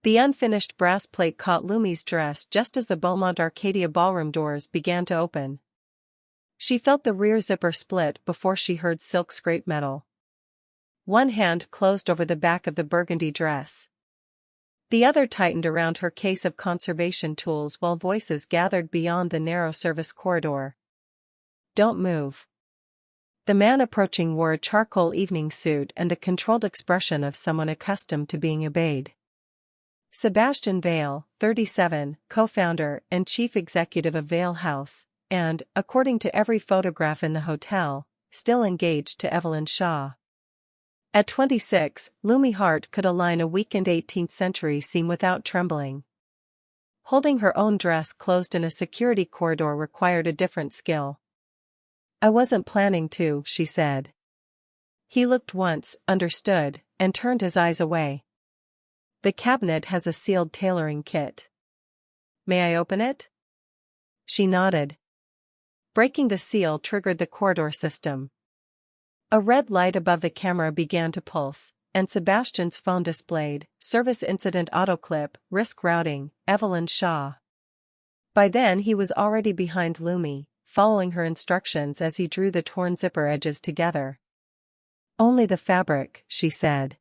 The unfinished brass plate caught Lumi's dress just as the Beaumont Arcadia ballroom doors began to open. She felt the rear zipper split before she heard silk scrape metal. One hand closed over the back of the burgundy dress. The other tightened around her case of conservation tools while voices gathered beyond the narrow service corridor. "Don't move." The man approaching wore a charcoal evening suit and the controlled expression of someone accustomed to being obeyed. Sebastian Vale, 37, co-founder and chief executive of Vale House, and, according to every photograph in the hotel, still engaged to Evelyn Shaw. At 26, Lumi Hart could align a weakened 18th-century seam without trembling. Holding her own dress closed in a security corridor required a different skill. "I wasn't planning to," she said. He looked once, understood, and turned his eyes away. "The cabinet has a sealed tailoring kit. May I open it?" She nodded. Breaking the seal triggered the corridor system. A red light above the camera began to pulse, and Sebastian's phone displayed, "Service Incident Autoclip, Risk Routing, Evelyn Shaw." By then he was already behind Lumi, following her instructions as he drew the torn zipper edges together. "Only the fabric," she said.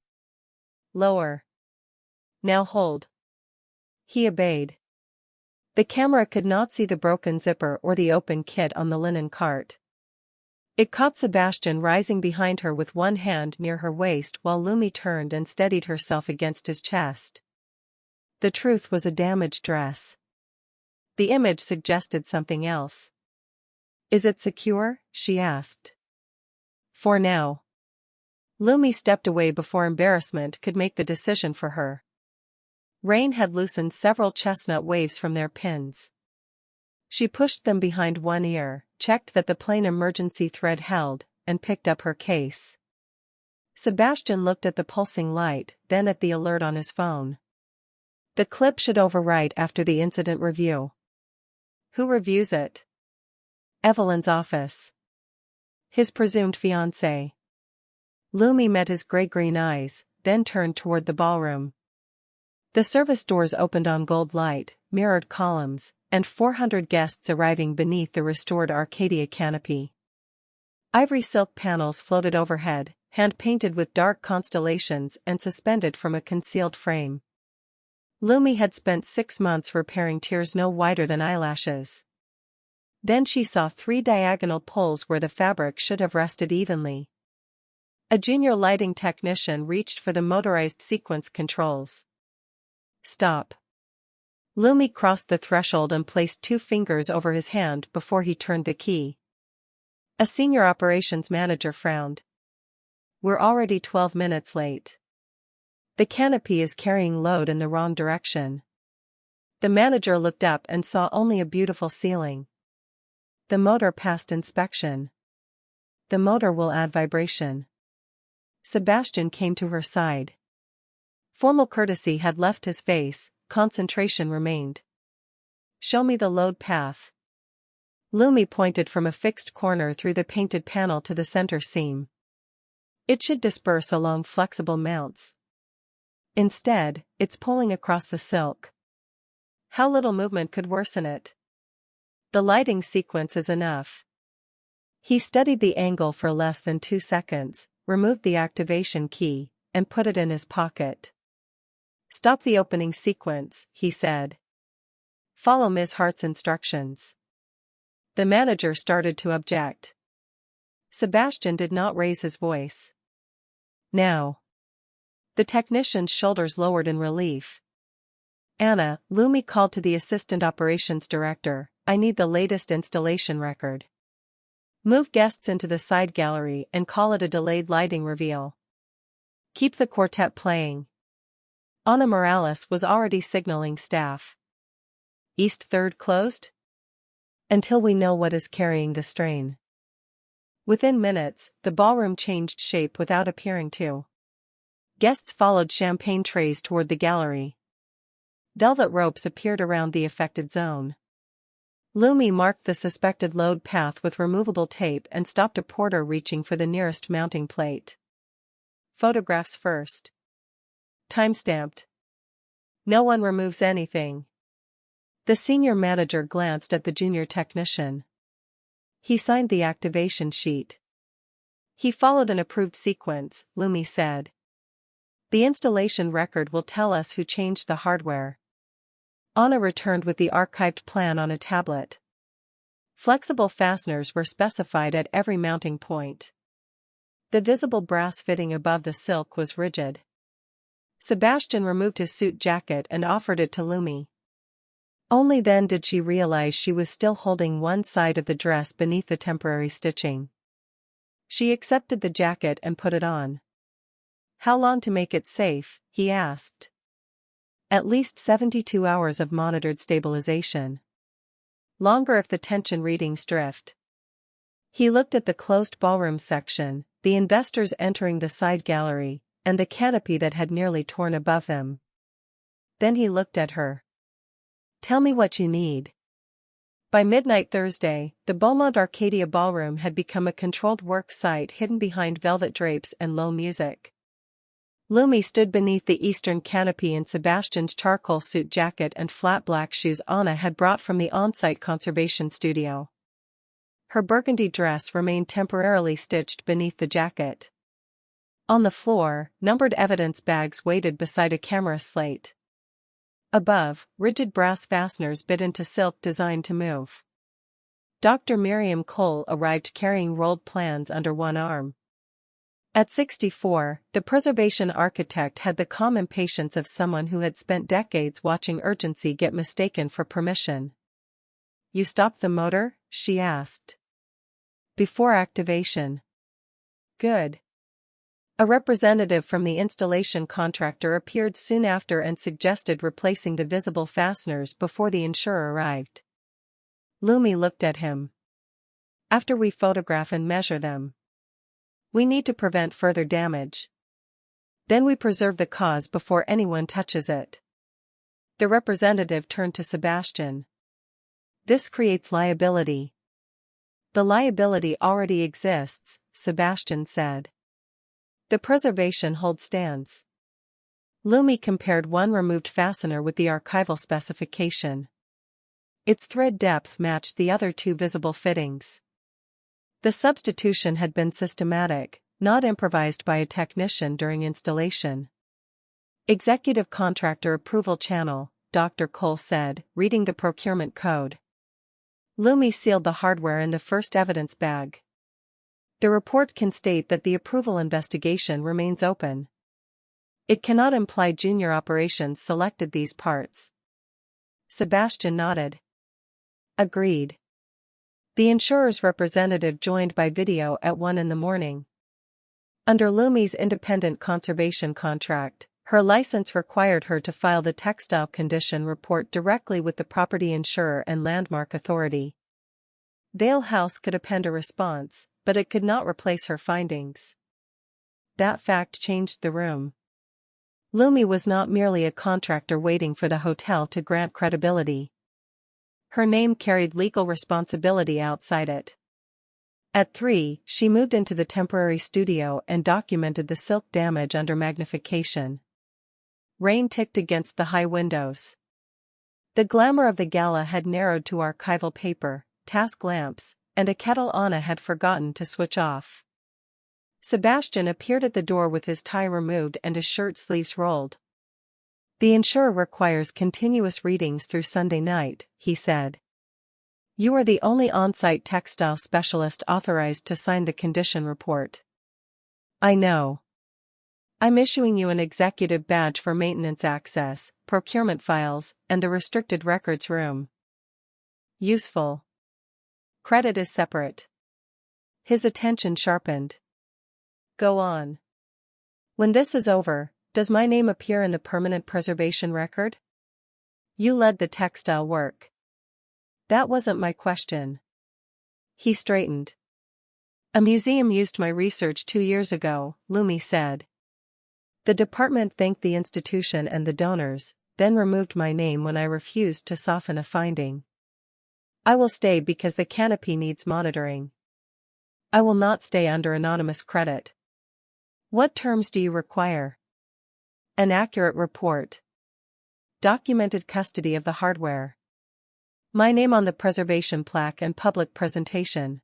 "Lower. Now hold." He obeyed. The camera could not see the broken zipper or the open kit on the linen cart. It caught Sebastian rising behind her with one hand near her waist while Lumi turned and steadied herself against his chest. The truth was a damaged dress. The image suggested something else. "Is it secure?" she asked. "For now." Lumi stepped away before embarrassment could make the decision for her. Rain had loosened several chestnut waves from their pins. She pushed them behind one ear, checked that the plain emergency thread held, and picked up her case. Sebastian looked at the pulsing light, then at the alert on his phone. The clip should overwrite after the incident review. Who reviews it? Evelyn's office. His presumed fiancée. Lumi met his gray-green eyes, then turned toward the ballroom. The service doors opened on gold light, mirrored columns, and 400 guests arriving beneath the restored Arcadia canopy. Ivory silk panels floated overhead, hand-painted with dark constellations and suspended from a concealed frame. Lumi had spent 6 months repairing tears no wider than eyelashes. Then she saw 3 diagonal pulls where the fabric should have rested evenly. A junior lighting technician reached for the motorized sequence controls. "Stop." Lumi crossed the threshold and placed 2 fingers over his hand before he turned the key. A senior operations manager frowned. "We're already 12 minutes late. The canopy is carrying load in the wrong direction." The manager looked up and saw only a beautiful ceiling. "The motor passed inspection. The motor will add vibration." Sebastian came to her side. Formal courtesy had left his face, concentration remained. "Show me the load path." Lumi pointed from a fixed corner through the painted panel to the center seam. "It should disperse along flexible mounts. Instead, it's pulling across the silk. How little movement could worsen it?" "The lighting sequence is enough." He studied the angle for less than 2 seconds, removed the activation key, and put it in his pocket. "Stop the opening sequence," he said. "Follow Ms. Hart's instructions." The manager started to object. Sebastian did not raise his voice. "Now." The technician's shoulders lowered in relief. "Anna," Lumi called to the assistant operations director, "I need the latest installation record. Move guests into the side gallery and call it a delayed lighting reveal. Keep the quartet playing." Ana Morales was already signaling staff. "East Third closed? Until we know what is carrying the strain." Within minutes, the ballroom changed shape without appearing to. Guests followed champagne trays toward the gallery. Velvet ropes appeared around the affected zone. Lumi marked the suspected load path with removable tape and stopped a porter reaching for the nearest mounting plate. "Photographs first. Timestamped." No one removes anything. The senior manager glanced at the junior technician. He signed the activation sheet. He followed an approved sequence, Lumi said. The installation record will tell us who changed the hardware. Anna returned with the archived plan on a tablet. Flexible fasteners were specified at every mounting point. The visible brass fitting above the silk was rigid. Sebastian removed his suit jacket and offered it to Lumi. Only then did she realize she was still holding one side of the dress beneath the temporary stitching. She accepted the jacket and put it on. "How long to make it safe?" he asked. "At least 72 hours of monitored stabilization. Longer if the tension readings drift." He looked at the closed ballroom section, the investors entering the side gallery, and the canopy that had nearly torn above them. Then he looked at her. "Tell me what you need." By midnight Thursday, the Beaumont Arcadia ballroom had become a controlled work site hidden behind velvet drapes and low music. Lumi stood beneath the eastern canopy in Sebastian's charcoal suit jacket and flat black shoes Anna had brought from the on-site conservation studio. Her burgundy dress remained temporarily stitched beneath the jacket. On the floor, numbered evidence bags waited beside a camera slate. Above, rigid brass fasteners bit into silk designed to move. Dr. Miriam Cole arrived carrying rolled plans under one arm. At 64, the preservation architect had the calm impatience of someone who had spent decades watching urgency get mistaken for permission. "You stopped the motor?" she asked. "Before activation." "Good." A representative from the installation contractor appeared soon after and suggested replacing the visible fasteners before the insurer arrived. Lumi looked at him. "After we photograph and measure them. We need to prevent further damage. Then we preserve the cause before anyone touches it." The representative turned to Sebastian. "This creates liability." "The liability already exists," Sebastian said. "The preservation hold stands." Lumi compared one removed fastener with the archival specification. Its thread depth matched the other two visible fittings. The substitution had been systematic, not improvised by a technician during installation. "Executive Contractor Approval Channel," Dr. Cole said, reading the procurement code. Lumi sealed the hardware in the first evidence bag. "The report can state that the approval investigation remains open. It cannot imply junior operations selected these parts." Sebastian nodded. "Agreed." The insurer's representative joined by video at 1 in the morning. Under Lumi's independent conservation contract, her license required her to file the textile condition report directly with the property insurer and landmark authority. Vale House could append a response, but it could not replace her findings. That fact changed the room. Lumi was not merely a contractor waiting for the hotel to grant credibility. Her name carried legal responsibility outside it. At 3, she moved into the temporary studio and documented the silk damage under magnification. Rain ticked against the high windows. The glamour of the gala had narrowed to archival paper, task lamps, and a kettle Anna had forgotten to switch off. Sebastian appeared at the door with his tie removed and his shirt sleeves rolled. "The insurer requires continuous readings through Sunday night," he said. "You are the only on-site textile specialist authorized to sign the condition report." "I know. I'm issuing you an executive badge for maintenance access, procurement files, and the restricted records room." "Useful. Credit is separate." His attention sharpened. "Go on. When this is over, does my name appear in the permanent preservation record?" "You led the textile work." "That wasn't my question." He straightened. "A museum used my research 2 years ago," Lumi said. "The department thanked the institution and the donors, then removed my name when I refused to soften a finding. I will stay because the canopy needs monitoring. I will not stay under anonymous credit." "What terms do you require?" "An accurate report." Documented custody of the hardware. My name on the preservation plaque and public presentation.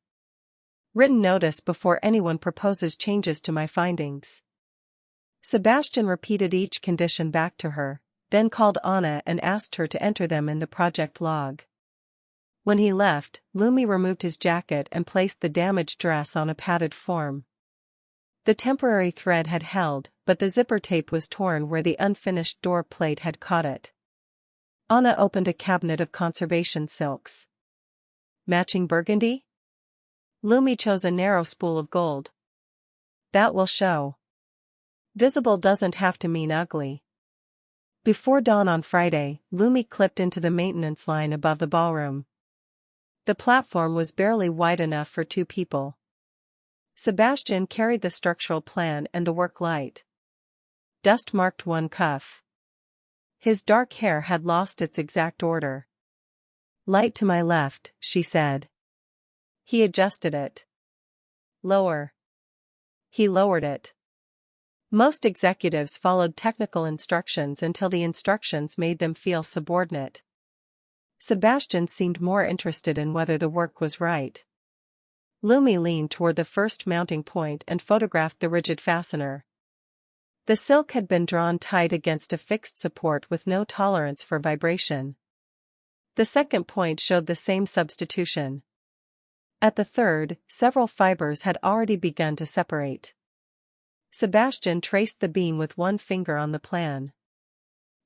Written notice before anyone proposes changes to my findings. Sebastian repeated each condition back to her, then called Anna and asked her to enter them in the project log. When he left, Lumi removed his jacket and placed the damaged dress on a padded form. The temporary thread had held, but the zipper tape was torn where the unfinished door plate had caught it. Anna opened a cabinet of conservation silks. Matching burgundy? Lumi chose a narrow spool of gold. That will show. Visible doesn't have to mean ugly. Before dawn on Friday, Lumi clipped into the maintenance line above the ballroom. The platform was barely wide enough for 2 people. Sebastian carried the structural plan and the work light. Dust marked one cuff. His dark hair had lost its exact order. Light to my left, she said. He adjusted it. Lower. He lowered it. Most executives followed technical instructions until the instructions made them feel subordinate. Sebastian seemed more interested in whether the work was right. Lumi leaned toward the first mounting point and photographed the rigid fastener. The silk had been drawn tight against a fixed support with no tolerance for vibration. The second point showed the same substitution. At the third, several fibers had already begun to separate. Sebastian traced the beam with one finger on the plan.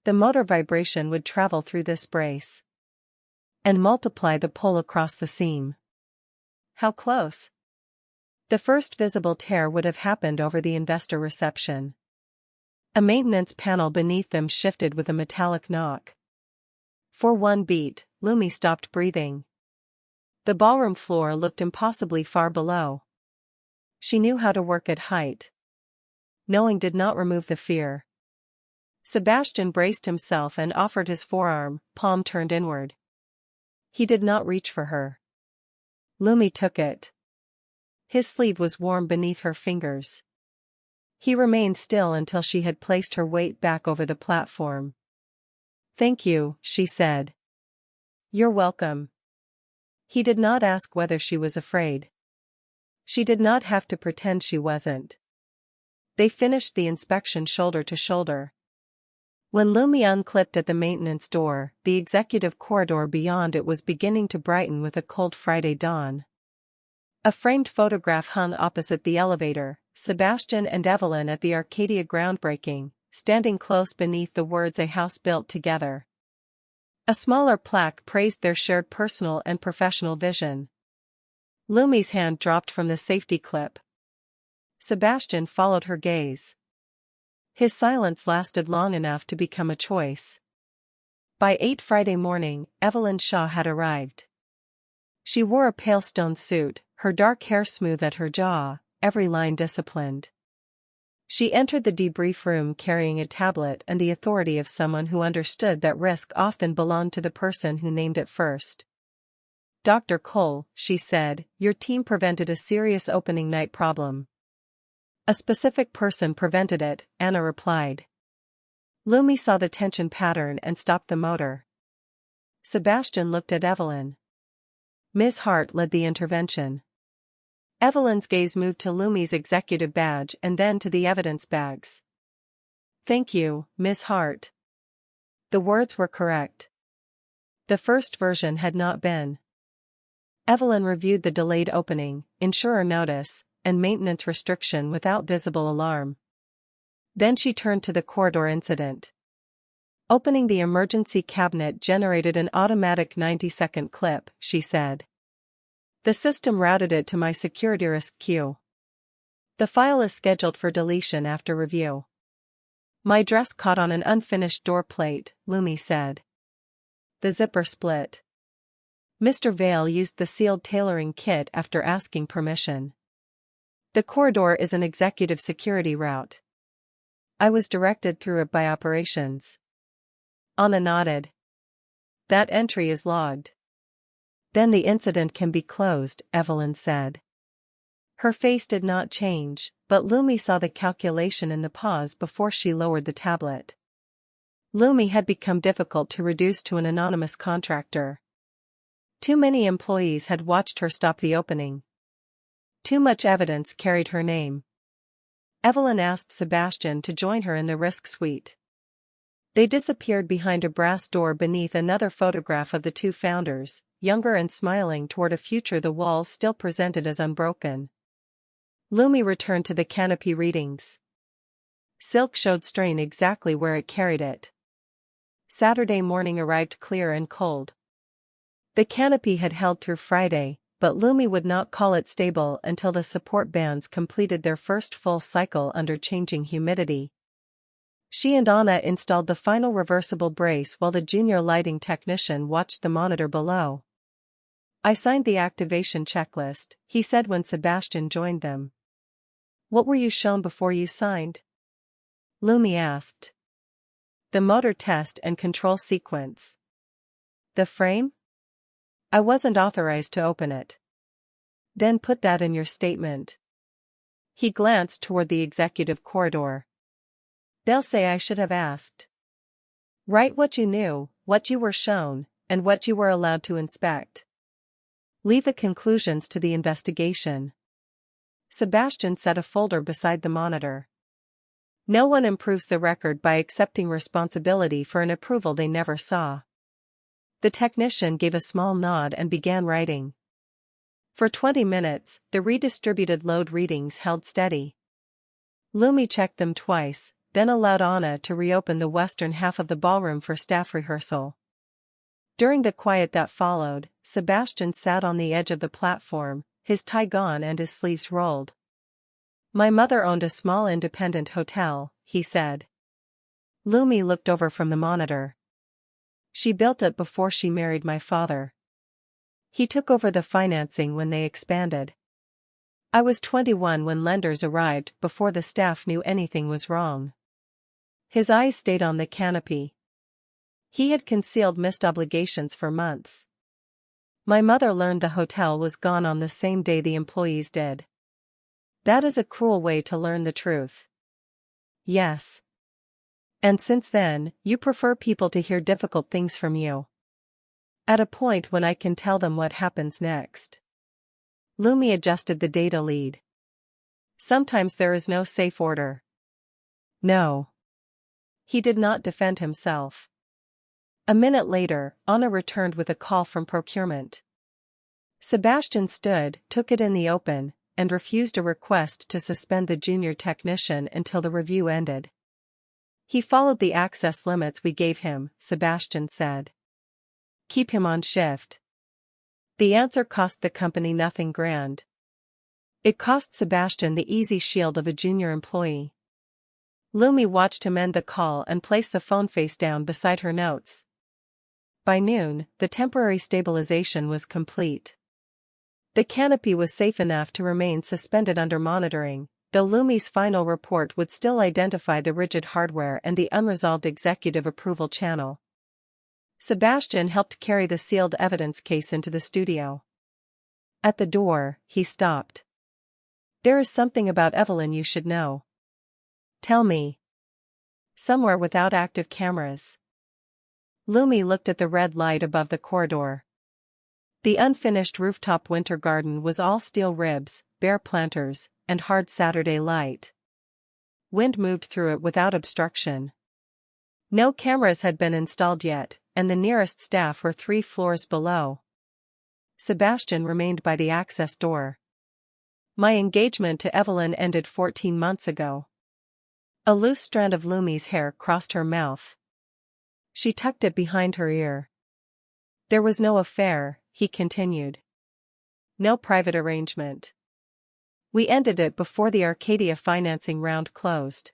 The motor vibration would travel through this brace and multiply the pull across the seam. How close? The first visible tear would have happened over the investor reception. A maintenance panel beneath them shifted with a metallic knock. For one beat, Lumi stopped breathing. The ballroom floor looked impossibly far below. She knew how to work at height. Knowing did not remove the fear. Sebastian braced himself and offered his forearm, palm turned inward. He did not reach for her. Lumi took it. His sleeve was warm beneath her fingers. He remained still until she had placed her weight back over the platform. Thank you, she said. You're welcome. He did not ask whether she was afraid. She did not have to pretend she wasn't. They finished the inspection shoulder to shoulder. When Lumi unclipped at the maintenance door, the executive corridor beyond it was beginning to brighten with a cold Friday dawn. A framed photograph hung opposite the elevator, Sebastian and Evelyn at the Arcadia groundbreaking, standing close beneath the words "A house built together." A smaller plaque praised their shared personal and professional vision. Lumi's hand dropped from the safety clip. Sebastian followed her gaze. His silence lasted long enough to become a choice. By 8 Friday morning, Evelyn Shaw had arrived. She wore a pale stone suit, her dark hair smooth at her jaw, every line disciplined. She entered the debrief room carrying a tablet and the authority of someone who understood that risk often belonged to the person who named it first. Dr. Cole, she said, your team prevented a serious opening night problem. A specific person prevented it, Anna replied. Lumi saw the tension pattern and stopped the motor. Sebastian looked at Evelyn. Ms. Hart led the intervention. Evelyn's gaze moved to Lumi's executive badge and then to the evidence bags. Thank you, Ms. Hart. The words were correct. The first version had not been. Evelyn reviewed the delayed opening, insurer notice, and maintenance restriction without visible alarm. Then she turned to the corridor incident. Opening the emergency cabinet generated an automatic 90-second clip, she said. The system routed it to my security risk queue. The file is scheduled for deletion after review. My dress caught on an unfinished door plate, Lumi said. The zipper split. Mr. Vale used the sealed tailoring kit after asking permission. The corridor is an executive security route. I was directed through it by operations. Anna nodded. That entry is logged. Then the incident can be closed, Evelyn said. Her face did not change, but Lumi saw the calculation in the pause before she lowered the tablet. Lumi had become difficult to reduce to an anonymous contractor. Too many employees had watched her stop the opening. Too much evidence carried her name. Evelyn asked Sebastian to join her in the risk suite. They disappeared behind a brass door beneath another photograph of the two founders, younger and smiling toward a future the walls still presented as unbroken. Lumi returned to the canopy readings. Silk showed strain exactly where it carried it. Saturday morning arrived clear and cold. The canopy had held through Friday, but Lumi would not call it stable until the support bands completed their first full cycle under changing humidity. She and Anna installed the final reversible brace while the junior lighting technician watched the monitor below. "I signed the activation checklist," he said when Sebastian joined them. "What were you shown before you signed?" Lumi asked. "The motor test and control sequence." "The frame?" "I wasn't authorized to open it." "Then put that in your statement." He glanced toward the executive corridor. "They'll say I should have asked." "Write what you knew, what you were shown, and what you were allowed to inspect. Leave the conclusions to the investigation." Sebastian set a folder beside the monitor. No one improves the record by accepting responsibility for an approval they never saw. The technician gave a small nod and began writing. For 20 minutes, the redistributed load readings held steady. Lumi checked them twice, then allowed Anna to reopen the western half of the ballroom for staff rehearsal. During the quiet that followed, Sebastian sat on the edge of the platform, his tie gone and his sleeves rolled. "My mother owned a small independent hotel," he said. Lumi looked over from the monitor. "She built it before she married my father. He took over the financing when they expanded. I was 21 when lenders arrived before the staff knew anything was wrong." His eyes stayed on the canopy. He had concealed missed obligations for months. "My mother learned the hotel was gone on the same day the employees did." "That is a cruel way to learn the truth." "Yes. And since then, you prefer people to hear difficult things from you." "At a point when I can tell them what happens next." Lumi adjusted the data lead. "Sometimes there is no safe order." "No." He did not defend himself. A minute later, Anna returned with a call from procurement. Sebastian stood, took it in the open, and refused a request to suspend the junior technician until the review ended. "He followed the access limits we gave him," Sebastian said. "Keep him on shift." The answer cost the company nothing grand. It cost Sebastian the easy shield of a junior employee. Lumi watched him end the call and place the phone face down beside her notes. By noon, the temporary stabilization was complete. The canopy was safe enough to remain suspended under monitoring, though Lumi's final report would still identify the rigid hardware and the unresolved executive approval channel. Sebastian helped carry the sealed evidence case into the studio. At the door, he stopped. "There is something about Evelyn you should know." "Tell me." "Somewhere without active cameras." Lumi looked at the red light above the corridor. The unfinished rooftop winter garden was all steel ribs, bare planters, and hard Saturday light. Wind moved through it without obstruction. No cameras had been installed yet, and the nearest staff were 3 floors below. Sebastian remained by the access door. "My engagement to Evelyn ended 14 months ago." A loose strand of Lumi's hair crossed her mouth. She tucked it behind her ear. "There was no affair," he continued. "No private arrangement. We ended it before the Arcadia financing round closed."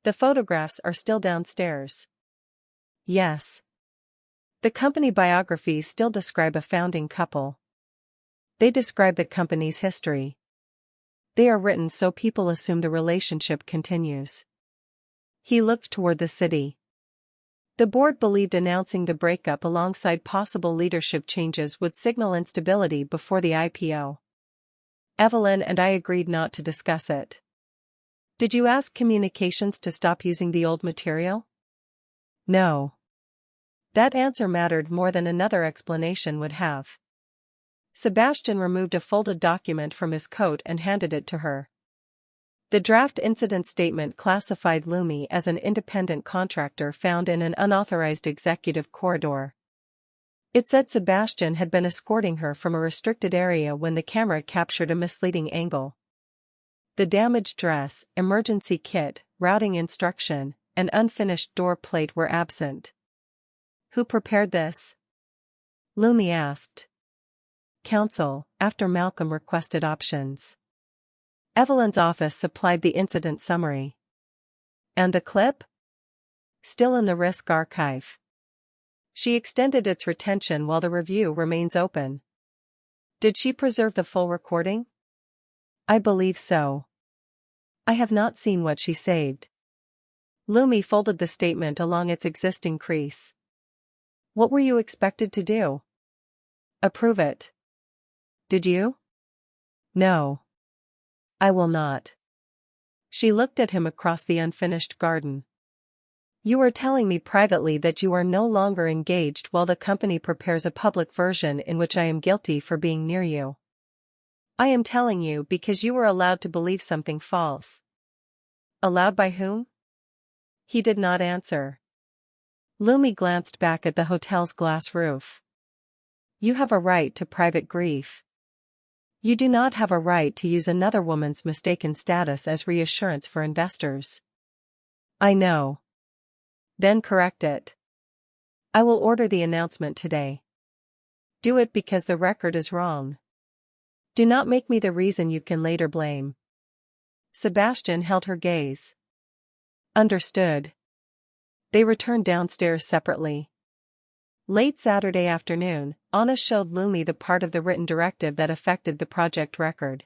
"The photographs are still downstairs." "Yes." "The company biographies still describe a founding couple. They describe the company's history. They are written so people assume the relationship continues." He looked toward the city. The board believed announcing the breakup alongside possible leadership changes would signal instability before the IPO. Evelyn and I agreed not to discuss it. "Did you ask communications to stop using the old material?" No. That answer mattered more than another explanation would have. Sebastian removed a folded document from his coat and handed it to her. The draft incident statement classified Lumi as an independent contractor found in an unauthorized executive corridor. It said Sebastian had been escorting her from a restricted area when the camera captured a misleading angle. The damaged dress, emergency kit, routing instruction, and unfinished door plate were absent. Who prepared this? Lumi asked. Counsel, after Malcolm requested options. Evelyn's office supplied the incident summary. And a clip? Still in the risk archive. She extended its retention while the review remains open. Did she preserve the full recording? I believe so. I have not seen what she saved. Lumi folded the statement along its existing crease. What were you expected to do? Approve it. Did you? No. I will not. She looked at him across the unfinished garden. You are telling me privately that you are no longer engaged while the company prepares a public version in which I am guilty for being near you. I am telling you because you were allowed to believe something false. Allowed by whom? He did not answer. Lumi glanced back at the hotel's glass roof. You have a right to private grief. You do not have a right to use another woman's mistaken status as reassurance for investors. I know. Then correct it. I will order the announcement today. Do it because the record is wrong. Do not make me the reason you can later blame. Sebastian held her gaze. Understood. They returned downstairs separately. Late Saturday afternoon, Anna showed Lumi the part of the written directive that affected the project record.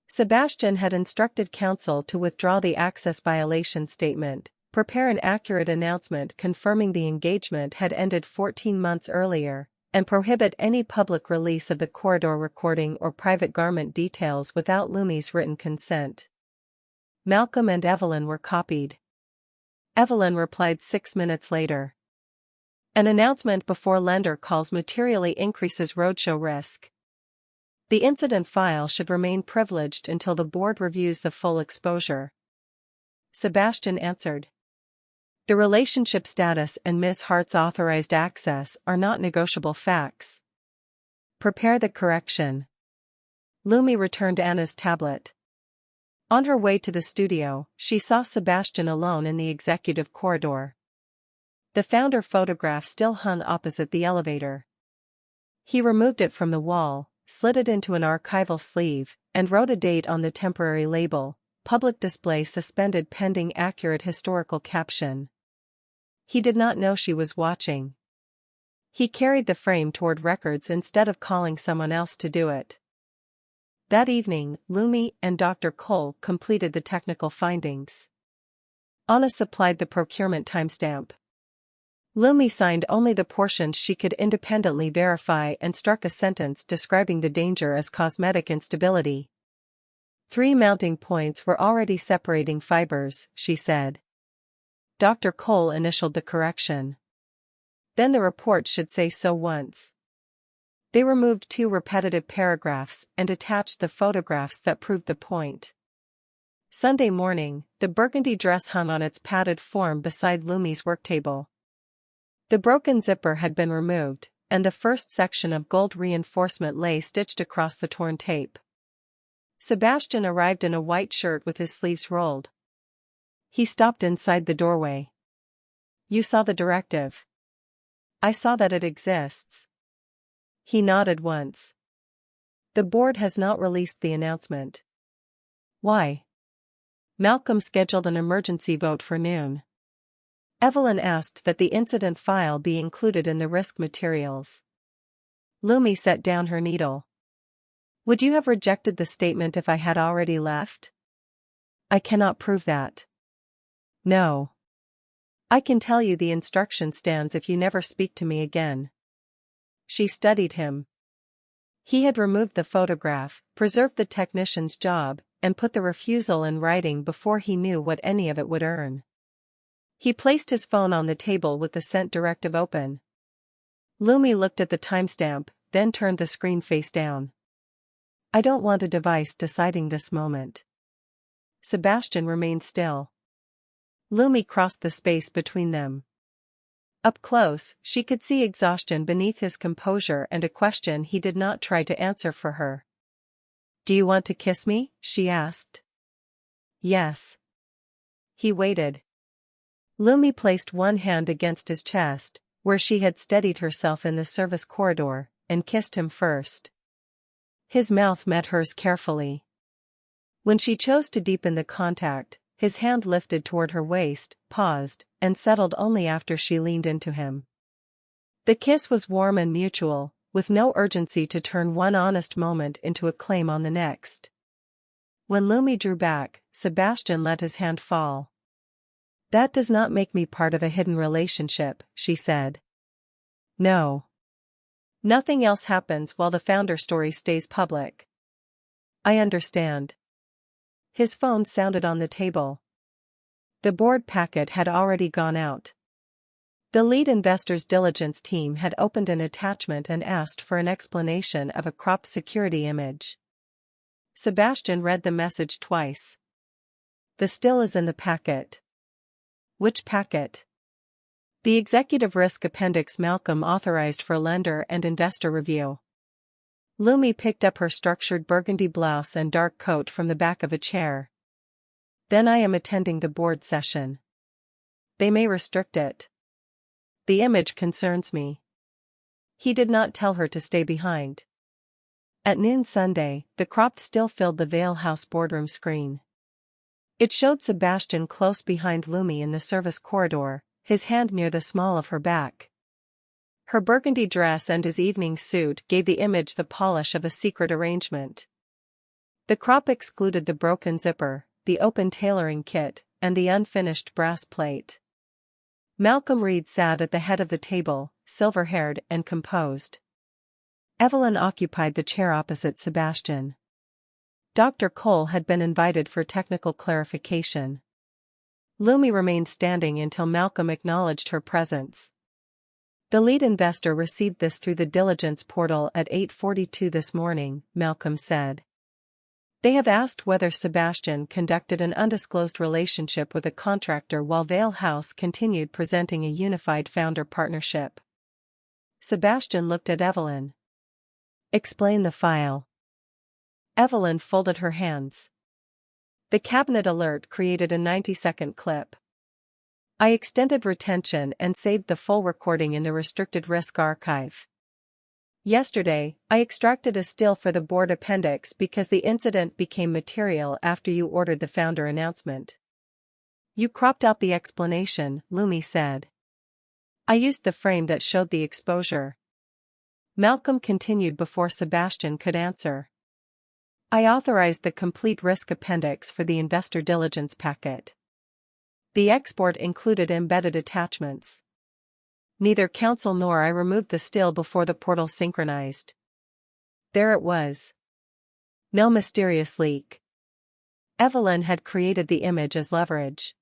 Sebastian had instructed counsel to withdraw the access violation statement, prepare an accurate announcement confirming the engagement had ended 14 months earlier, and prohibit any public release of the corridor recording or private garment details without Lumi's written consent. Malcolm and Evelyn were copied. Evelyn replied 6 minutes later. An announcement before lender calls materially increases roadshow risk. The incident file should remain privileged until the board reviews the full exposure. Sebastian answered. The relationship status and Ms. Hart's authorized access are not negotiable facts. Prepare the correction. Lumi returned Anna's tablet. On her way to the studio, she saw Sebastian alone in the executive corridor. The founder photograph still hung opposite the elevator. He removed it from the wall, slid it into an archival sleeve, and wrote a date on the temporary label, public display suspended pending accurate historical caption. He did not know she was watching. He carried the frame toward records instead of calling someone else to do it. That evening, Lumi and Dr. Cole completed the technical findings. Anna supplied the procurement timestamp. Lumi signed only the portions she could independently verify and struck a sentence describing the danger as cosmetic instability. 3 mounting points were already separating fibers, she said. Dr. Cole initialed the correction. Then the report should say so once. They removed 2 repetitive paragraphs and attached the photographs that proved the point. Sunday morning, the burgundy dress hung on its padded form beside Lumi's worktable. The broken zipper had been removed, and the first section of gold reinforcement lay stitched across the torn tape. Sebastian arrived in a white shirt with his sleeves rolled. He stopped inside the doorway. You saw the directive. I saw that it exists. He nodded once. The board has not released the announcement. Why? Malcolm scheduled an emergency vote for noon. Evelyn asked that the incident file be included in the risk materials. Lumi set down her needle. Would you have rejected the statement if I had already left? I cannot prove that. No. I can tell you the instruction stands if you never speak to me again. She studied him. He had removed the photograph, preserved the technician's job, and put the refusal in writing before he knew what any of it would earn. He placed his phone on the table with the sent directive open. Lumi looked at the timestamp, then turned the screen face down. I don't want a device deciding this moment. Sebastian remained still. Lumi crossed the space between them. Up close, she could see exhaustion beneath his composure and a question he did not try to answer for her. Do you want to kiss me? She asked. Yes. He waited. Lumi placed one hand against his chest, where she had steadied herself in the service corridor, and kissed him first. His mouth met hers carefully. When she chose to deepen the contact, his hand lifted toward her waist, paused, and settled only after she leaned into him. The kiss was warm and mutual, with no urgency to turn one honest moment into a claim on the next. When Lumi drew back, Sebastian let his hand fall. That does not make me part of a hidden relationship, she said. No. Nothing else happens while the founder story stays public. I understand. His phone sounded on the table. The board packet had already gone out. The lead investor's diligence team had opened an attachment and asked for an explanation of a cropped security image. Sebastian read the message twice. The still is in the packet. Which packet? The Executive Risk Appendix Malcolm authorized for lender and investor review. Lumi picked up her structured burgundy blouse and dark coat from the back of a chair. Then I am attending the board session. They may restrict it. The image concerns me. He did not tell her to stay behind. At noon Sunday, the cropped still filled the Vale House boardroom screen. It showed Sebastian close behind Lumi in the service corridor, his hand near the small of her back. Her burgundy dress and his evening suit gave the image the polish of a secret arrangement. The crop excluded the broken zipper, the open tailoring kit, and the unfinished brass plate. Malcolm Reed sat at the head of the table, silver-haired and composed. Evelyn occupied the chair opposite Sebastian. Dr. Cole had been invited for technical clarification. Lumi remained standing until Malcolm acknowledged her presence. The lead investor received this through the diligence portal at 8:42 this morning, Malcolm said. They have asked whether Sebastian conducted an undisclosed relationship with a contractor while Vale House continued presenting a unified founder partnership. Sebastian looked at Evelyn. Explain the file. Evelyn folded her hands. The cabinet alert created a 90-second clip. I extended retention and saved the full recording in the restricted risk archive. Yesterday, I extracted a still for the board appendix because the incident became material after you ordered the founder announcement. You cropped out the explanation, Lumi said. I used the frame that showed the exposure. Malcolm continued before Sebastian could answer. I authorized the complete risk appendix for the investor diligence packet. The export included embedded attachments. Neither counsel nor I removed the still before the portal synchronized. There it was. No mysterious leak. Evelyn had created the image as leverage.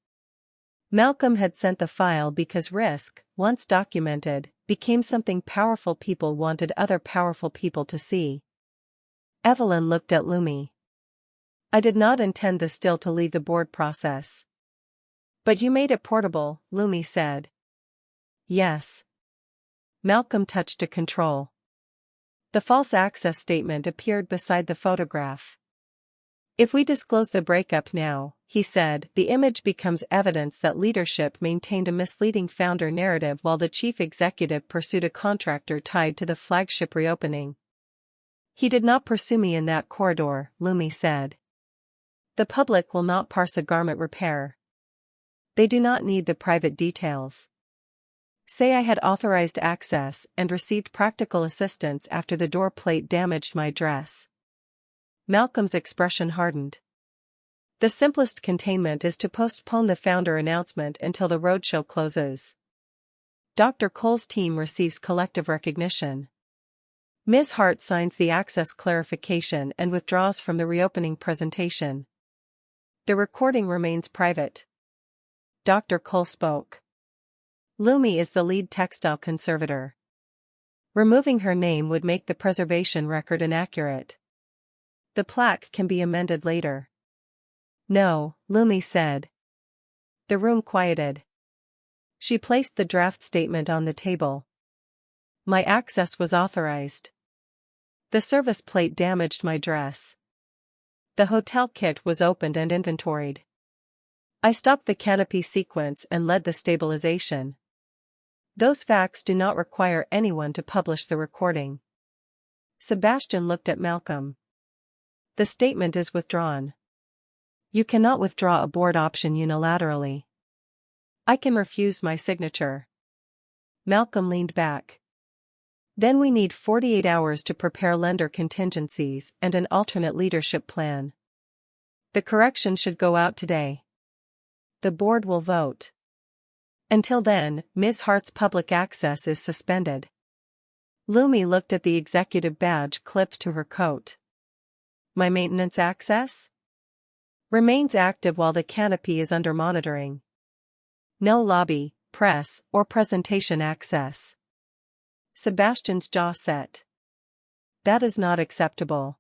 Malcolm had sent the file because risk, once documented, became something powerful people wanted other powerful people to see. Evelyn looked at Lumi. I did not intend the still to leave the board process. But you made it portable, Lumi said. Yes. Malcolm touched a control. The false access statement appeared beside the photograph. If we disclose the breakup now, he said, the image becomes evidence that leadership maintained a misleading founder narrative while the chief executive pursued a contractor tied to the flagship reopening. He did not pursue me in that corridor, Lumi said. The public will not parse a garment repair. They do not need the private details. Say I had authorized access and received practical assistance after the door plate damaged my dress. Malcolm's expression hardened. The simplest containment is to postpone the founder announcement until the roadshow closes. Dr. Cole's team receives collective recognition. Ms. Hart signs the access clarification and withdraws from the reopening presentation. The recording remains private. Dr. Cole spoke. Lumi is the lead textile conservator. Removing her name would make the preservation record inaccurate. The plaque can be amended later. No, Lumi said. The room quieted. She placed the draft statement on the table. My access was authorized. The service plate damaged my dress. The hotel kit was opened and inventoried. I stopped the canopy sequence and led the stabilization. Those facts do not require anyone to publish the recording. Sebastian looked at Malcolm. The statement is withdrawn. You cannot withdraw a board option unilaterally. I can refuse my signature. Malcolm leaned back. Then we need 48 hours to prepare lender contingencies and an alternate leadership plan. The correction should go out today. The board will vote. Until then, Ms. Hart's public access is suspended. Lumi looked at the executive badge clipped to her coat. My maintenance access? Remains active while the canopy is under monitoring. No lobby, press, or presentation access. Sebastian's jaw set. That is not acceptable.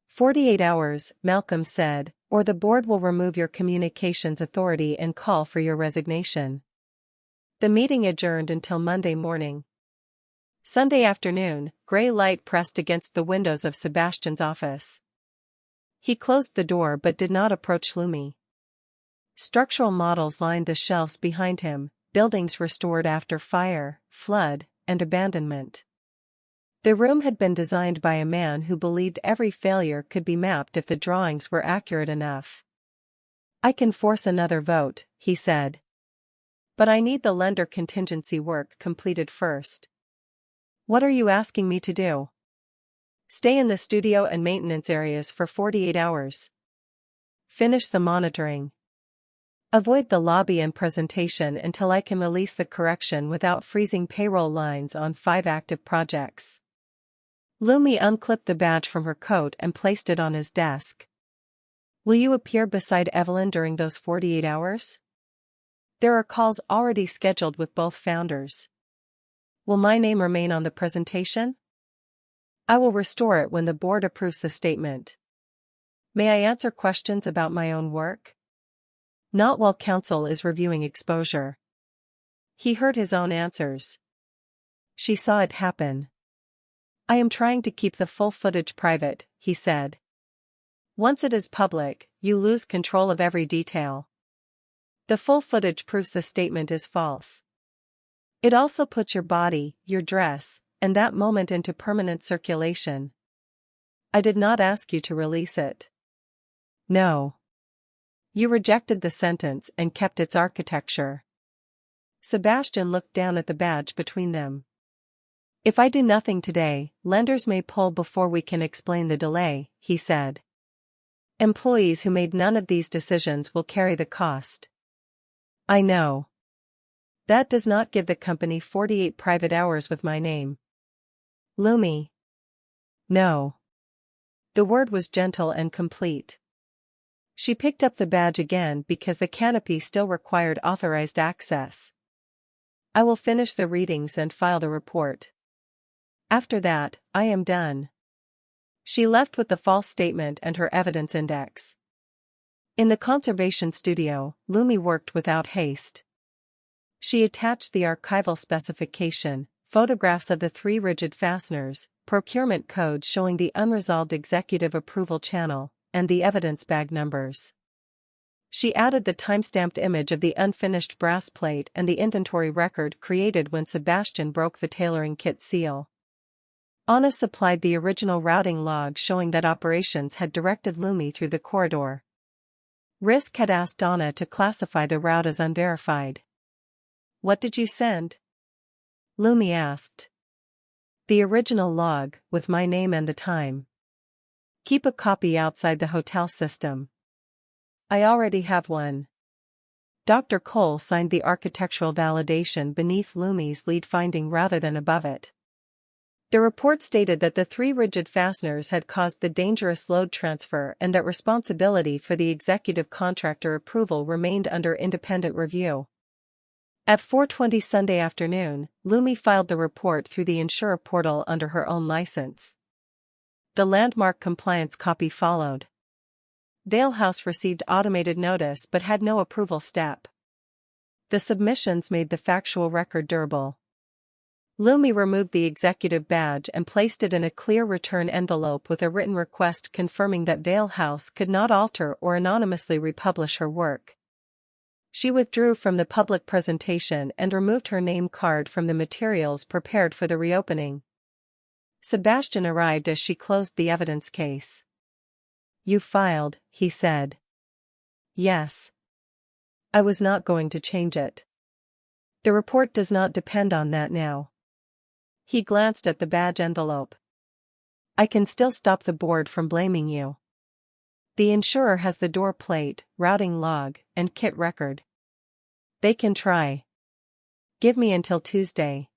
48 hours, Malcolm said, or the board will remove your communications authority and call for your resignation. The meeting adjourned until Monday morning. Sunday afternoon, gray light pressed against the windows of Sebastian's office. He closed the door but did not approach Lumi. Structural models lined the shelves behind him, buildings restored after fire, flood, and abandonment. The room had been designed by a man who believed every failure could be mapped if the drawings were accurate enough. I can force another vote, he said. But I need the lender contingency work completed first. What are you asking me to do? Stay in the studio and maintenance areas for 48 hours. Finish the monitoring. Avoid the lobby and presentation until I can release the correction without freezing payroll lines on 5 active projects. Lumi unclipped the badge from her coat and placed it on his desk. Will you appear beside Evelyn during those 48 hours? There are calls already scheduled with both founders. Will my name remain on the presentation? I will restore it when the board approves the statement. May I answer questions about my own work? Not while counsel is reviewing exposure. He heard his own answers. She saw it happen. I am trying to keep the full footage private, he said. Once it is public, you lose control of every detail. The full footage proves the statement is false. It also puts your body, your dress, and that moment into permanent circulation. I did not ask you to release it. No. You rejected the sentence and kept its architecture. Sebastian looked down at the badge between them. If I do nothing today, lenders may pull before we can explain the delay, he said. Employees who made none of these decisions will carry the cost. I know. That does not give the company 48 private hours with my name. Lumi. No. The word was gentle and complete. She picked up the badge again because the canopy still required authorized access. I will finish the readings and file the report. After that, I am done. She left with the false statement and her evidence index. In the conservation studio, Lumi worked without haste. She attached the archival specification, photographs of the 3 rigid fasteners, procurement code showing the unresolved executive approval channel, and the evidence bag numbers. She added the time-stamped image of the unfinished brass plate and the inventory record created when Sebastian broke the tailoring kit seal. Anna supplied the original routing log showing that operations had directed Lumi through the corridor. Risk had asked Anna to classify the route as unverified. What did you send? Lumi asked. The original log, with my name and the time. Keep a copy outside the hotel system. I already have one. Dr. Cole signed the architectural validation beneath Lumi's lead finding rather than above it. The report stated that the 3 rigid fasteners had caused the dangerous load transfer and that responsibility for the executive contractor approval remained under independent review. At 4:20 Sunday afternoon, Lumi filed the report through the insurer portal under her own license. The landmark compliance copy followed. Vale House received automated notice but had no approval step. The submissions made the factual record durable. Lumi removed the executive badge and placed it in a clear return envelope with a written request confirming that Vale House could not alter or anonymously republish her work. She withdrew from the public presentation and removed her name card from the materials prepared for the reopening. Sebastian arrived as she closed the evidence case. "You filed," he said. "Yes. I was not going to change it. The report does not depend on that now." He glanced at the badge envelope. "I can still stop the board from blaming you. The insurer has the door plate, routing log, and kit record. They can try. Give me until Tuesday."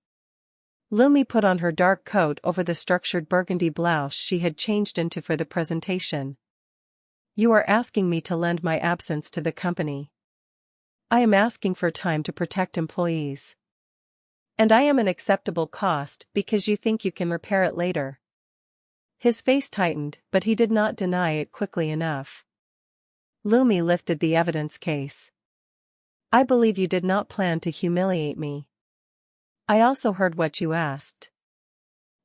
Lumi put on her dark coat over the structured burgundy blouse she had changed into for the presentation. "You are asking me to lend my absence to the company. I am asking for time to protect employees. And I am an acceptable cost because you think you can repair it later." His face tightened, but he did not deny it quickly enough. Lumi lifted the evidence case. "I believe you did not plan to humiliate me. I also heard what you asked."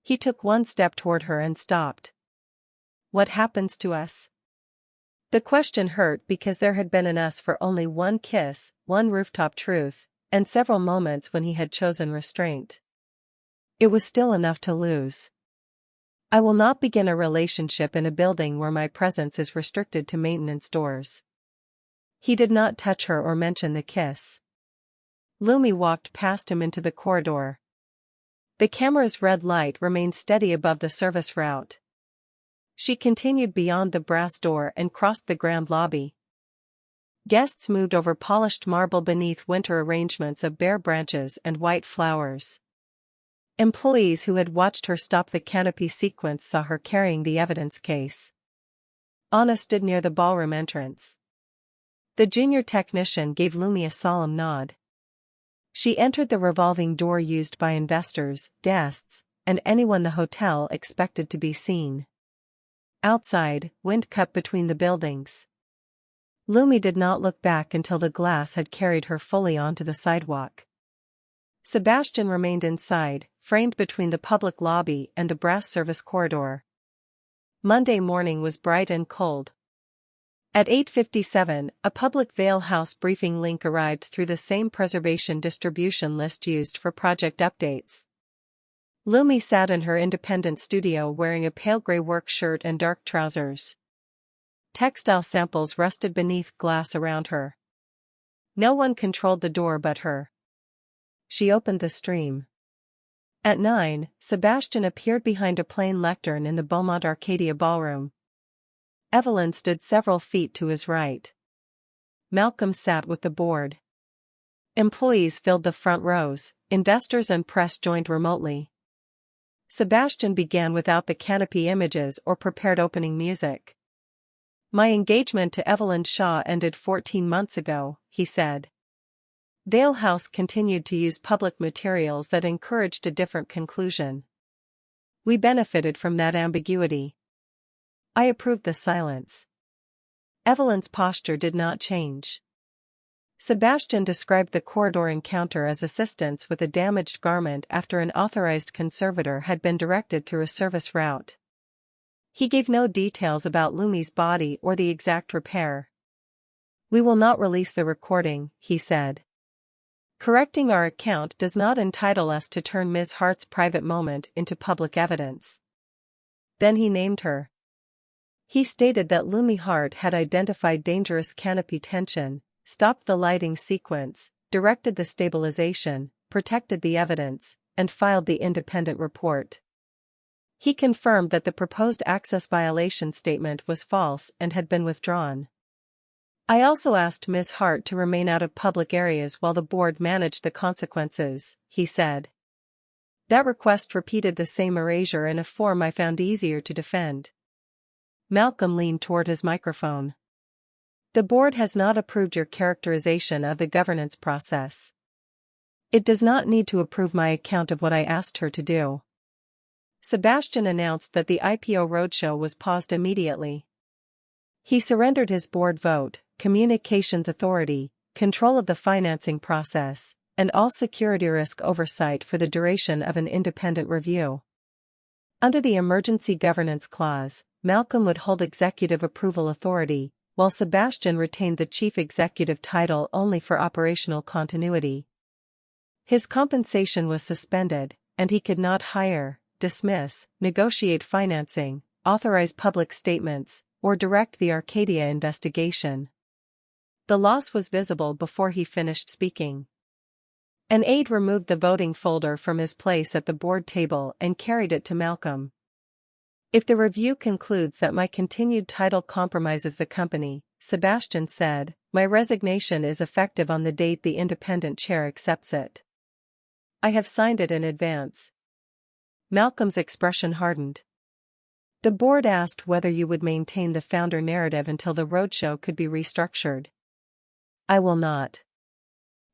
He took one step toward her and stopped. "What happens to us?" The question hurt because there had been in us for only one kiss, one rooftop truth, and several moments when he had chosen restraint. It was still enough to lose. "I will not begin a relationship in a building where my presence is restricted to maintenance doors." He did not touch her or mention the kiss. Lumi walked past him into the corridor. The camera's red light remained steady above the service route. She continued beyond the brass door and crossed the grand lobby. Guests moved over polished marble beneath winter arrangements of bare branches and white flowers. Employees who had watched her stop the canopy sequence saw her carrying the evidence case. Anna stood near the ballroom entrance. The junior technician gave Lumi a solemn nod. She entered the revolving door used by investors, guests, and anyone the hotel expected to be seen. Outside, wind cut between the buildings. Lumi did not look back until the glass had carried her fully onto the sidewalk. Sebastian remained inside, framed between the public lobby and the brass service corridor. Monday morning was bright and cold. At 8:57, a public Vale House briefing link arrived through the same preservation distribution list used for project updates. Lumi sat in her independent studio wearing a pale gray work shirt and dark trousers. Textile samples rusted beneath glass around her. No one controlled the door but her. She opened the stream. At 9, Sebastian appeared behind a plain lectern in the Beaumont Arcadia ballroom. Evelyn stood several feet to his right. Malcolm sat with the board. Employees filled the front rows, investors and press joined remotely. Sebastian began without the canopy images or prepared opening music. "My engagement to Evelyn Shaw ended 14 months ago," he said. Vale House continued to use public materials that encouraged a different conclusion. We benefited from that ambiguity. I approved the silence. Evelyn's posture did not change. Sebastian described the corridor encounter as assistance with a damaged garment after an authorized conservator had been directed through a service route. He gave no details about Lumi's body or the exact repair. "We will not release the recording," he said. "Correcting our account does not entitle us to turn Ms. Hart's private moment into public evidence." Then he named her. He stated that Lumi Hart had identified dangerous canopy tension, stopped the lighting sequence, directed the stabilization, protected the evidence, and filed the independent report. He confirmed that the proposed access violation statement was false and had been withdrawn. "I also asked Ms. Hart to remain out of public areas while the board managed the consequences," he said. That request repeated the same erasure in a form I found easier to defend. Malcolm leaned toward his microphone. The board has not approved your characterization of the governance process. It does not need to approve my account of what I asked her to do. Sebastian announced that the IPO roadshow was paused immediately. He surrendered his board vote, communications authority, control of the financing process, and all security risk oversight for the duration of an independent review. Under the Emergency Governance Clause, Malcolm would hold executive approval authority, while Sebastian retained the chief executive title only for operational continuity. His compensation was suspended, and he could not hire, dismiss, negotiate financing, authorize public statements, or direct the Arcadia investigation. The loss was visible before he finished speaking. An aide removed the voting folder from his place at the board table and carried it to Malcolm. If the review concludes that my continued title compromises the company, Sebastian said, my resignation is effective on the date the independent chair accepts it. I have signed it in advance. Malcolm's expression hardened. The board asked whether you would maintain the founder narrative until the roadshow could be restructured. I will not.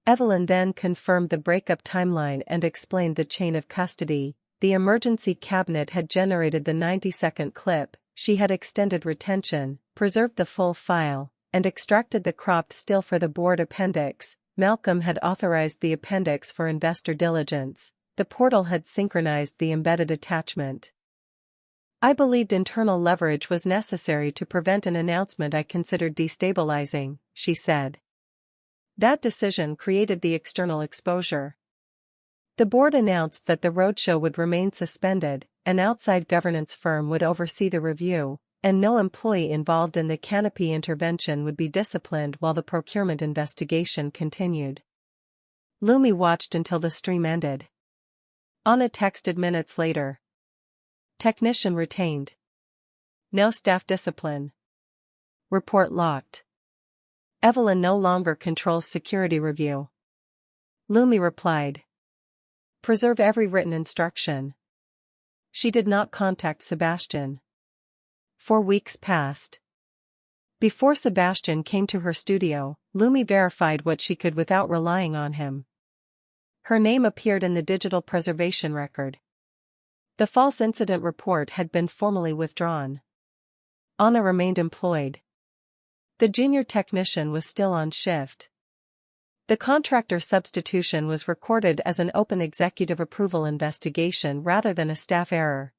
Evelyn then confirmed the breakup timeline and explained the chain of custody. The emergency cabinet had generated the 90-second clip, she had extended retention, preserved the full file, and extracted the cropped still for the board appendix. Malcolm had authorized the appendix for investor diligence. The portal had synchronized the embedded attachment. I believed internal leverage was necessary to prevent an announcement I considered destabilizing, she said. That decision created the external exposure. The board announced that the roadshow would remain suspended, an outside governance firm would oversee the review, and no employee involved in the canopy intervention would be disciplined while the procurement investigation continued. Lumi watched until the stream ended. Anna texted minutes later. Technician retained. No staff discipline. Report locked. Evelyn no longer controls security review. Lumi replied. Preserve every written instruction. She did not contact Sebastian. 4 weeks passed. Before Sebastian came to her studio, Lumi verified what she could without relying on him. Her name appeared in the digital preservation record. The false incident report had been formally withdrawn. Anna remained employed. The junior technician was still on shift. The contractor substitution was recorded as an open executive approval investigation rather than a staff error.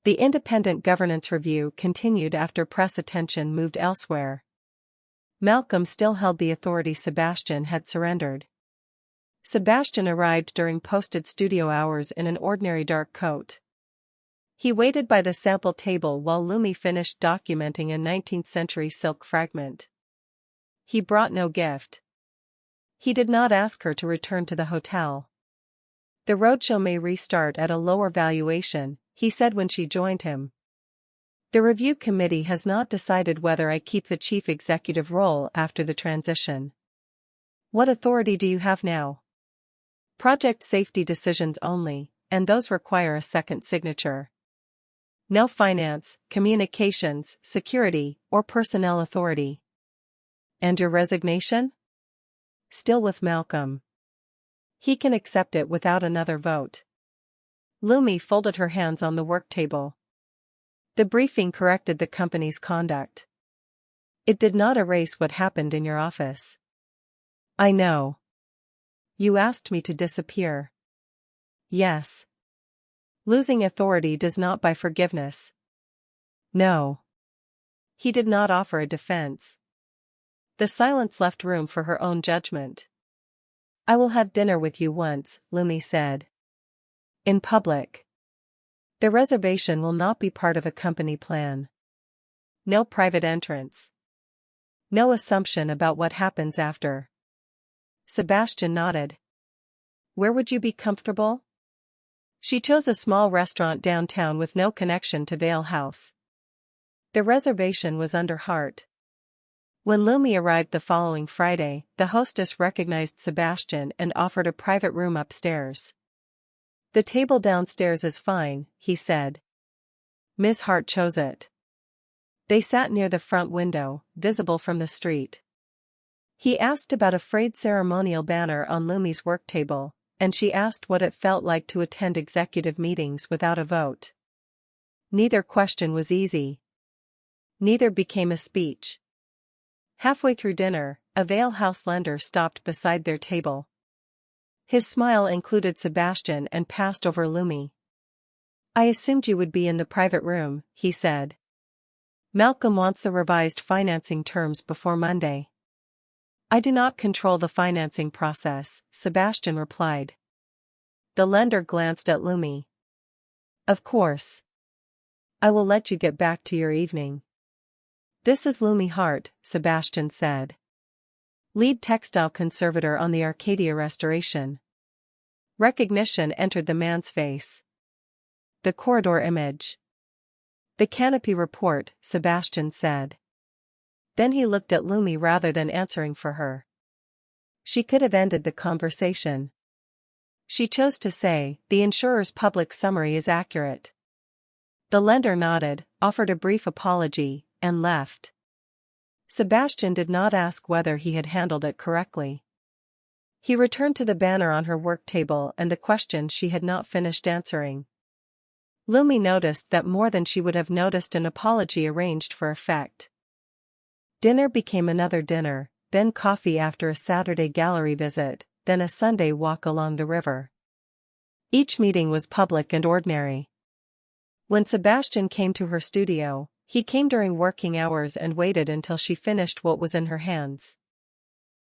The independent governance review continued after press attention moved elsewhere. Malcolm still held the authority Sebastian had surrendered. Sebastian arrived during posted studio hours in an ordinary dark coat. He waited by the sample table while Lumi finished documenting a 19th-century silk fragment. He brought no gift. He did not ask her to return to the hotel. The roadshow may restart at a lower valuation, he said when she joined him. The review committee has not decided whether I keep the chief executive role after the transition. What authority do you have now? Project safety decisions only, and those require a second signature. No finance, communications, security, or personnel authority. And your resignation? Still with Malcolm. He can accept it without another vote. Lumi folded her hands on the work table. The briefing corrected the company's conduct. It did not erase what happened in your office. I know. You asked me to disappear. Yes. Losing authority does not buy forgiveness. No. He did not offer a defense. The silence left room for her own judgment. I will have dinner with you once, Lumi said. In public. The reservation will not be part of a company plan. No private entrance. No assumption about what happens after. Sebastian nodded. Where would you be comfortable? She chose a small restaurant downtown with no connection to Vale House. The reservation was under Hart. When Lumi arrived the following Friday, the hostess recognized Sebastian and offered a private room upstairs. The table downstairs is fine, he said. Miss Hart chose it. They sat near the front window, visible from the street. He asked about a frayed ceremonial banner on Lumi's work table, and she asked what it felt like to attend executive meetings without a vote. Neither question was easy. Neither became a speech. Halfway through dinner, a Vale House lender stopped beside their table. His smile included Sebastian and passed over Lumi. I assumed you would be in the private room, he said. Malcolm wants the revised financing terms before Monday. I do not control the financing process, Sebastian replied. The lender glanced at Lumi. Of course. I will let you get back to your evening. This is Lumi Hart, Sebastian said. Lead textile conservator on the Arcadia restoration. Recognition entered the man's face. The corridor image. The canopy report, Sebastian said. Then he looked at Lumi rather than answering for her. She could have ended the conversation. She chose to say, the insurer's public summary is accurate. The lender nodded, offered a brief apology, and left. Sebastian did not ask whether he had handled it correctly. He returned to the banner on her work table and the question she had not finished answering. Lumi noticed that more than she would have noticed an apology arranged for effect. Dinner became another dinner, then coffee after a Saturday gallery visit, then a Sunday walk along the river. Each meeting was public and ordinary. When Sebastian came to her studio, he came during working hours and waited until she finished what was in her hands.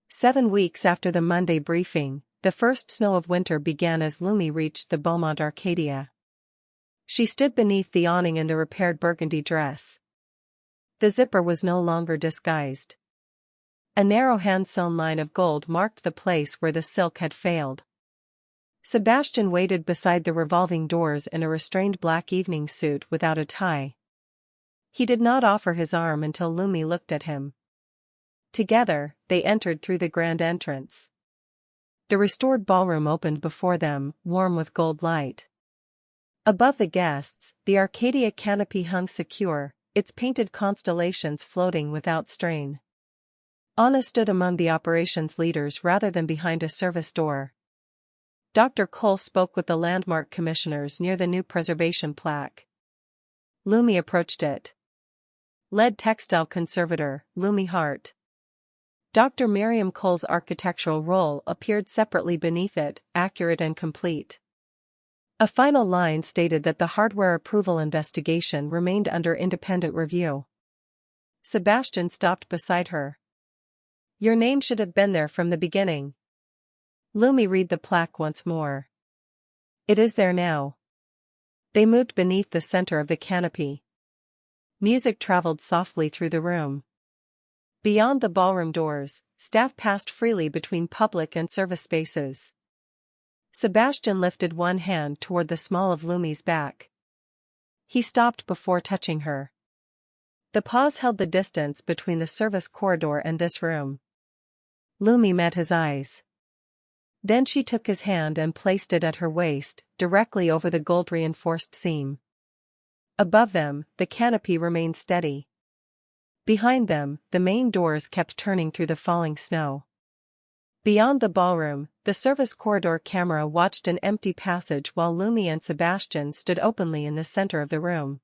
7 weeks after the Monday briefing, the first snow of winter began as Lumi reached the Beaumont Arcadia. She stood beneath the awning in the repaired burgundy dress. The zipper was no longer disguised. A narrow hand-sewn line of gold marked the place where the silk had failed. Sebastian waited beside the revolving doors in a restrained black evening suit without a tie. He did not offer his arm until Lumi looked at him. Together, they entered through the grand entrance. The restored ballroom opened before them, warm with gold light. Above the guests, the Arcadia canopy hung secure, its painted constellations floating without strain. Anna stood among the operations leaders rather than behind a service door. Dr. Cole spoke with the landmark commissioners near the new preservation plaque. Lumi approached it. Lead textile conservator, Lumi Hart. Dr. Miriam Cole's architectural roll appeared separately beneath it, accurate and complete. A final line stated that the hardware approval investigation remained under independent review. Sebastian stopped beside her. Your name should have been there from the beginning. Lumi read the plaque once more. It is there now. They moved beneath the center of the canopy. Music traveled softly through the room. Beyond the ballroom doors, staff passed freely between public and service spaces. Sebastian lifted one hand toward the small of Lumi's back. He stopped before touching her. The pause held the distance between the service corridor and this room. Lumi met his eyes. Then she took his hand and placed it at her waist, directly over the gold-reinforced seam. Above them, the canopy remained steady. Behind them, the main doors kept turning through the falling snow. Beyond the ballroom, the service corridor camera watched an empty passage while Lumi and Sebastian stood openly in the center of the room.